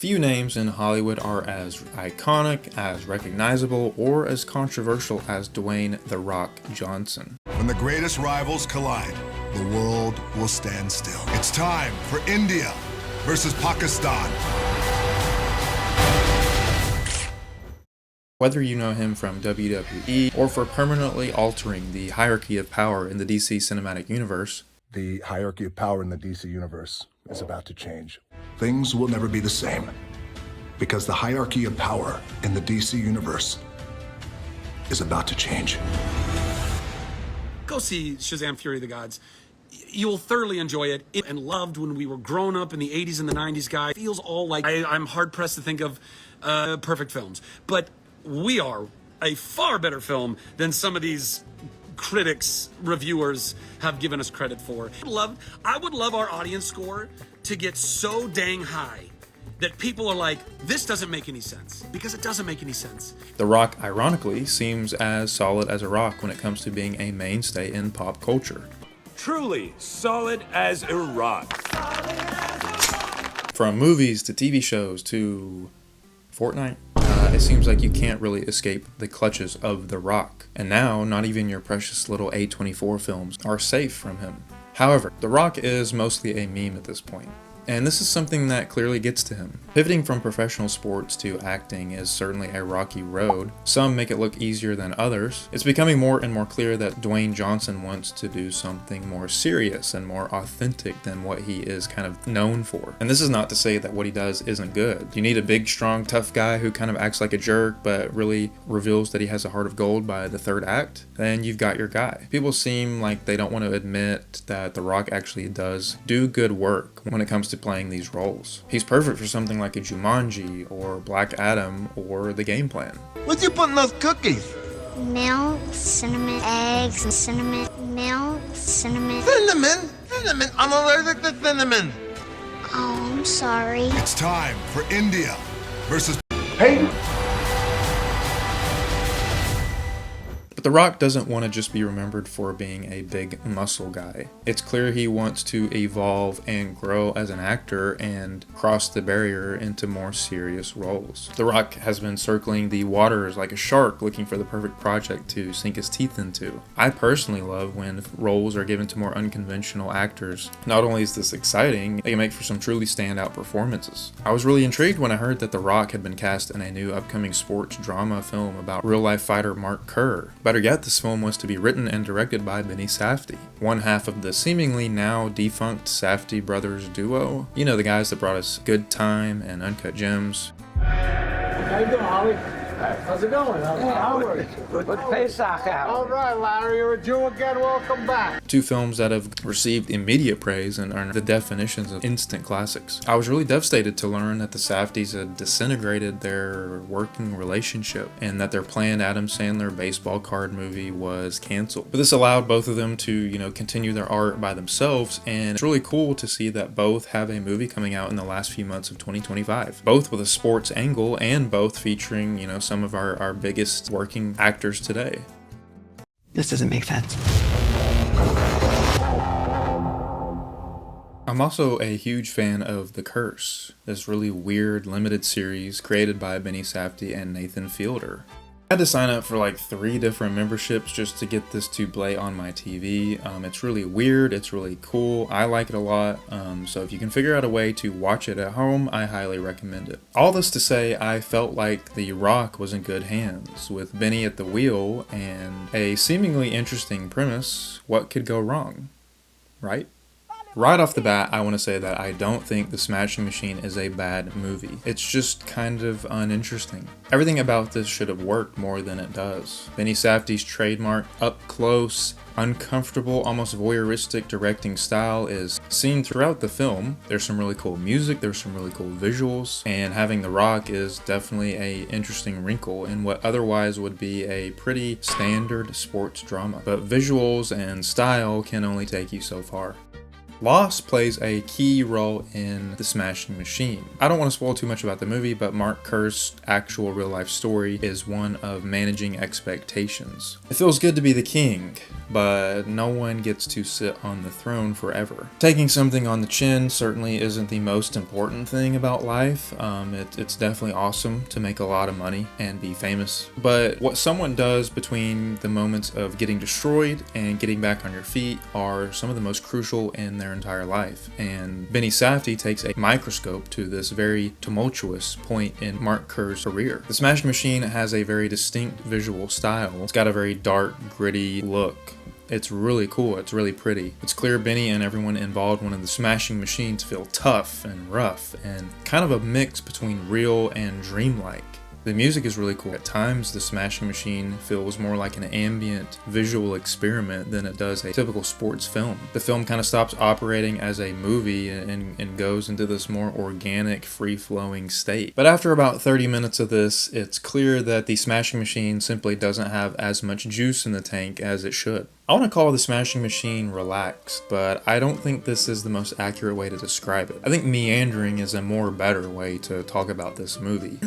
Few names in Hollywood are as iconic, as recognizable, or as controversial as Dwayne "The Rock" Johnson. When the greatest rivals collide, the world will stand still. It's time for India versus Pakistan. Whether you know him from WWE or for permanently altering the hierarchy of power in the DC Cinematic Universe, The hierarchy of power in the DC universe is about to change. Things will never be the same because the hierarchy of power in the DC universe is about to change. Go see Shazam! Fury of the Gods. You'll thoroughly enjoy it. And loved when we were growing up in the 80s and the 90s, guy. Feels all like I'm hard-pressed to think of perfect films. But we are a far better film than some of these critics, reviewers have given us credit for. I would love our audience score to get so dang high that people are like, this doesn't make any sense, because it doesn't make any sense. The Rock, ironically, seems as solid as a rock when it comes to being a mainstay in pop culture. Truly solid as a rock. From movies to TV shows to Fortnite, it seems like you can't really escape the clutches of The Rock. And now, not even your precious little A24 films are safe from him. However, The Rock is mostly a meme at this point. And this is something that clearly gets to him. Pivoting from professional sports to acting is certainly a rocky road. Some make it look easier than others. It's becoming more and more clear that Dwayne Johnson wants to do something more serious and more authentic than what he is kind of known for. And this is not to say that what he does isn't good. You need a big, strong, tough guy who kind of acts like a jerk but really reveals that he has a heart of gold by the third act, then you've got your guy. People seem like they don't want to admit that The Rock actually does do good work when it comes to playing these roles. He's perfect for something like a Jumanji or Black Adam or The Game Plan. What you put in those cookies? Milk, cinnamon, eggs, and cinnamon. Milk, cinnamon. Cinnamon? Cinnamon? I'm allergic to cinnamon. Oh, I'm sorry. It's time for India versus Hey. But The Rock doesn't want to just be remembered for being a big muscle guy. It's clear he wants to evolve and grow as an actor and cross the barrier into more serious roles. The Rock has been circling the waters like a shark looking for the perfect project to sink his teeth into. I personally love when roles are given to more unconventional actors. Not only is this exciting, they can make for some truly standout performances. I was really intrigued when I heard that The Rock had been cast in a new upcoming sports drama film about real-life fighter Mark Kerr. Better yet, this film was to be written and directed by Benny Safdie, one half of the seemingly now defunct Safdie brothers duo. You know, the guys that brought us Good Time and Uncut Gems. How you doing, Holly? How's it going? What's Pesach out? All right, Larry, you're a Jew again. Welcome back. Two films that have received immediate praise and are the definitions of instant classics. I was really devastated to learn that the Safdies had disintegrated their working relationship and that their planned Adam Sandler baseball card movie was canceled. But this allowed both of them to, continue their art by themselves, and it's really cool to see that both have a movie coming out in the last few months of 2025. Both with a sports angle and both featuring, some of our biggest working actors today. This doesn't make sense. I'm also a huge fan of The Curse, this really weird limited series created by Benny Safdie and Nathan Fielder. I had to sign up for like 3 different memberships just to get this to play on my TV. It's really weird, it's really cool, I like it a lot, so if you can figure out a way to watch it at home, I highly recommend it. All this to say, I felt like The Rock was in good hands. With Benny at the wheel and a seemingly interesting premise, what could go wrong, right? Right off the bat, I want to say that I don't think The Smashing Machine is a bad movie. It's just kind of uninteresting. Everything about this should have worked more than it does. Benny Safdie's trademark, up-close, uncomfortable, almost voyeuristic directing style is seen throughout the film. There's some really cool music, there's some really cool visuals, and having The Rock is definitely an interesting wrinkle in what otherwise would be a pretty standard sports drama. But visuals and style can only take you so far. Loss plays a key role in The Smashing Machine. I don't want to spoil too much about the movie, but Mark Kerr's actual real-life story is one of managing expectations. It feels good to be the king, but no one gets to sit on the throne forever. Taking something on the chin certainly isn't the most important thing about life. It's definitely awesome to make a lot of money and be famous, but what someone does between the moments of getting destroyed and getting back on your feet are some of the most crucial in their entire life. And Benny Safdie takes a microscope to this very tumultuous point in Mark Kerr's career. The Smashing Machine has a very distinct visual style. It's got a very dark, gritty look. It's really cool. It's really pretty. It's clear Benny and everyone involved wanted the Smashing Machine to feel tough and rough and kind of a mix between real and dreamlike. The music is really cool. At times, the Smashing Machine feels more like an ambient visual experiment than it does a typical sports film. The film kind of stops operating as a movie and goes into this more organic, free-flowing state. But after about 30 minutes of this, it's clear that the Smashing Machine simply doesn't have as much juice in the tank as it should. I want to call the Smashing Machine relaxed, but I don't think this is the most accurate way to describe it. I think meandering is a more better way to talk about this movie.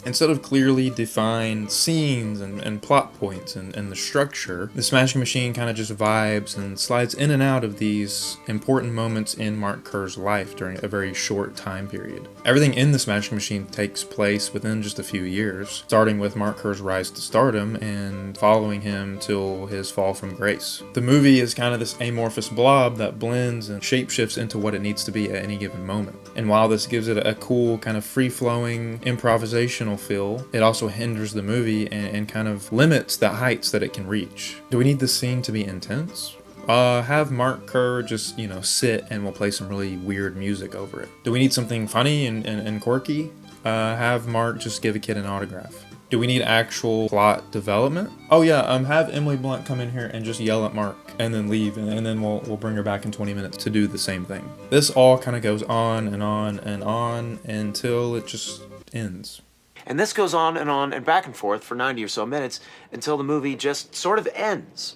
Instead of clearly defined scenes and plot points and the structure, the Smashing Machine kind of just vibes and slides in and out of these important moments in Mark Kerr's life during a very short time period. Everything in the Smashing Machine takes place within just a few years, starting with Mark Kerr's rise to stardom and following him till his fall from grace. The movie is kind of this amorphous blob that blends and shapeshifts into what it needs to be at any given moment. And while this gives it a cool kind of free-flowing improvisational feel, it also hinders the movie and kind of limits the heights that it can reach. Do we need this scene to be intense? Have Mark Kerr just, sit and we'll play some really weird music over it. Do we need something funny and quirky? Have Mark just give a kid an autograph. Do we need actual plot development? Oh yeah, have Emily Blunt come in here and just yell at Mark and then leave, and then we'll bring her back in 20 minutes to do the same thing. This all kind of goes on and on and on until it just ends. And this goes on and back and forth for 90 or so minutes until the movie just sort of ends.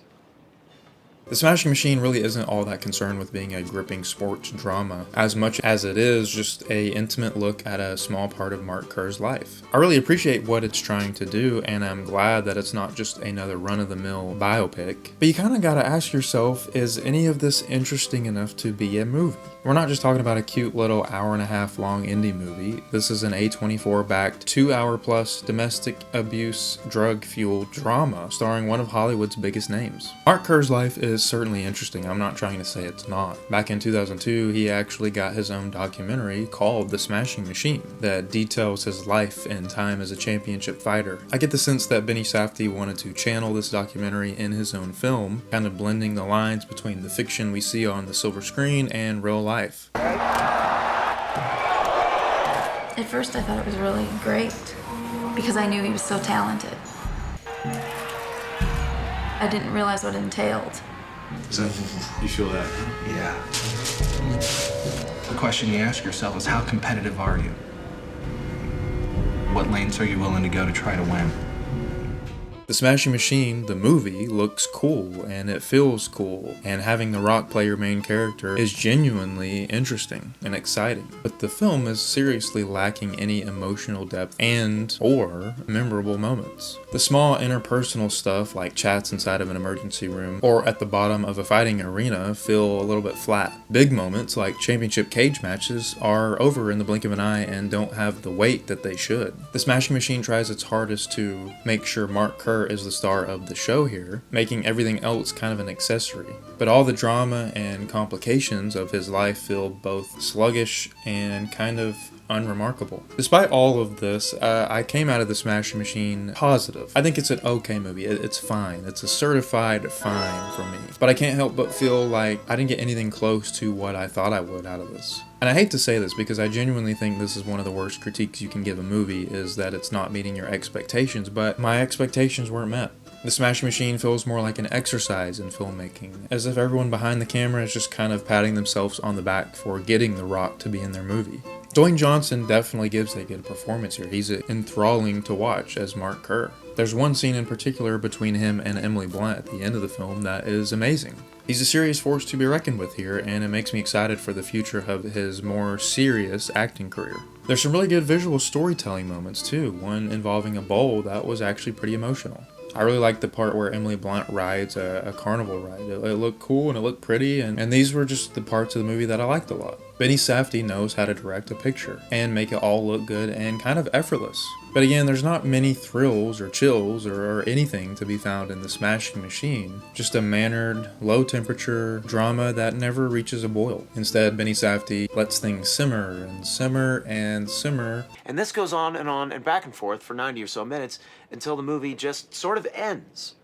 The Smashing Machine really isn't all that concerned with being a gripping sports drama, as much as it is just a intimate look at a small part of Mark Kerr's life. I really appreciate what it's trying to do, and I'm glad that it's not just another run-of-the-mill biopic. But you kind of gotta ask yourself, is any of this interesting enough to be a movie? We're not just talking about a cute little hour-and-a-half long indie movie. This is an A24-backed 2-hour-plus domestic abuse drug-fueled drama starring one of Hollywood's biggest names. Mark Kerr's life is certainly interesting. I'm not trying to say it's not. Back in 2002, he actually got his own documentary called The Smashing Machine that details his life and time as a championship fighter. I get the sense that Benny Safdie wanted to channel this documentary in his own film, kind of blending the lines between the fiction we see on the silver screen and real life. At first I thought it was really great because I knew he was so talented. I didn't realize what it entailed. You feel that? Yeah. The question you ask yourself is, how competitive are you? What lengths are you willing to go to try to win? The Smashing Machine, the movie, looks cool and it feels cool, and having The Rock play your main character is genuinely interesting and exciting. But the film is seriously lacking any emotional depth or memorable moments. The small interpersonal stuff like chats inside of an emergency room or at the bottom of a fighting arena feel a little bit flat. Big moments like championship cage matches are over in the blink of an eye and don't have the weight that they should. The Smashing Machine tries its hardest to make sure Mark Kerr is the star of the show here, making everything else kind of an accessory. But all the drama and complications of his life feel both sluggish and kind of unremarkable. Despite all of this, I came out of The Smashing Machine positive. I think it's an okay movie. It's fine. It's a certified fine for me. But I can't help but feel like I didn't get anything close to what I thought I would out of this. And I hate to say this because I genuinely think this is one of the worst critiques you can give a movie, is that it's not meeting your expectations, but my expectations weren't met. The Smashing Machine feels more like an exercise in filmmaking, as if everyone behind the camera is just kind of patting themselves on the back for getting The Rock to be in their movie. Dwayne Johnson definitely gives a good performance here. He's enthralling to watch as Mark Kerr. There's one scene in particular between him and Emily Blunt at the end of the film that is amazing. He's a serious force to be reckoned with here, and it makes me excited for the future of his more serious acting career. There's some really good visual storytelling moments too, one involving a bowl that was actually pretty emotional. I really liked the part where Emily Blunt rides a carnival ride. It looked cool and it looked pretty, and these were just the parts of the movie that I liked a lot. Benny Safdie knows how to direct a picture and make it all look good and kind of effortless. But again, there's not many thrills or chills or anything to be found in The Smashing Machine. Just a mannered, low-temperature drama that never reaches a boil. Instead, Benny Safdie lets things simmer and simmer and simmer. And this goes on and back and forth for 90 or so minutes until the movie just sort of ends.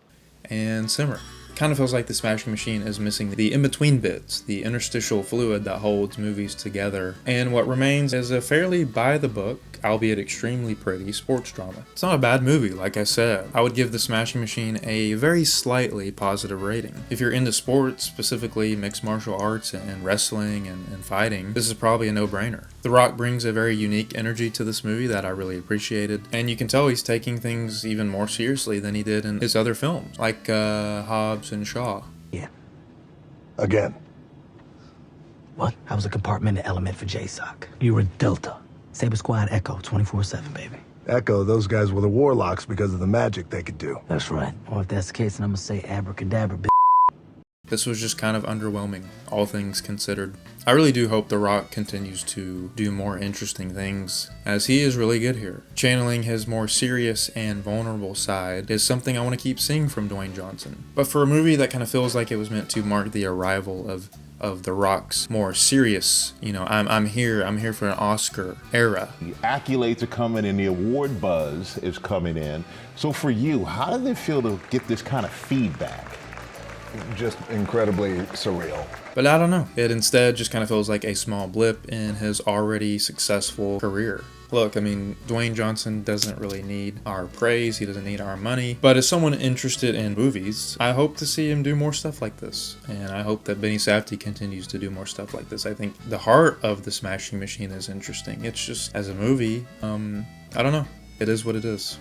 And simmer. Kind of feels like The Smashing Machine is missing the in-between bits, the interstitial fluid that holds movies together, and what remains is a fairly by-the-book, albeit extremely pretty, sports drama. It's not a bad movie, like I said. I would give The Smashing Machine a very slightly positive rating. If you're into sports, specifically mixed martial arts and wrestling and fighting, this is probably a no-brainer. The Rock brings a very unique energy to this movie that I really appreciated, and you can tell he's taking things even more seriously than he did in his other films, like Hobbs and Shaw. Yeah. Again. What? I was a compartmented element for JSOC. You were Delta. Saber Squad Echo, 24/7, baby. Echo, those guys were the warlocks because of the magic they could do. That's right. Or if that's the case, then I'm gonna say abracadabra, bitch. This was just kind of underwhelming, all things considered. I really do hope The Rock continues to do more interesting things, as he is really good here. Channeling his more serious and vulnerable side is something I want to keep seeing from Dwayne Johnson. But for a movie that kind of feels like it was meant to mark the arrival of The Rock's more serious, I'm here for an Oscar era. The accolades are coming and the award buzz is coming in. So for you, how did it feel to get this kind of feedback? Just incredibly surreal. But I don't know. It instead just kind of feels like a small blip in his already successful career. Look, Dwayne Johnson doesn't really need our praise, he doesn't need our money, but as someone interested in movies, I hope to see him do more stuff like this, and I hope that Benny Safdie continues to do more stuff like this. I think the heart of The Smashing Machine is interesting. It's just, as a movie, I don't know. It is what it is.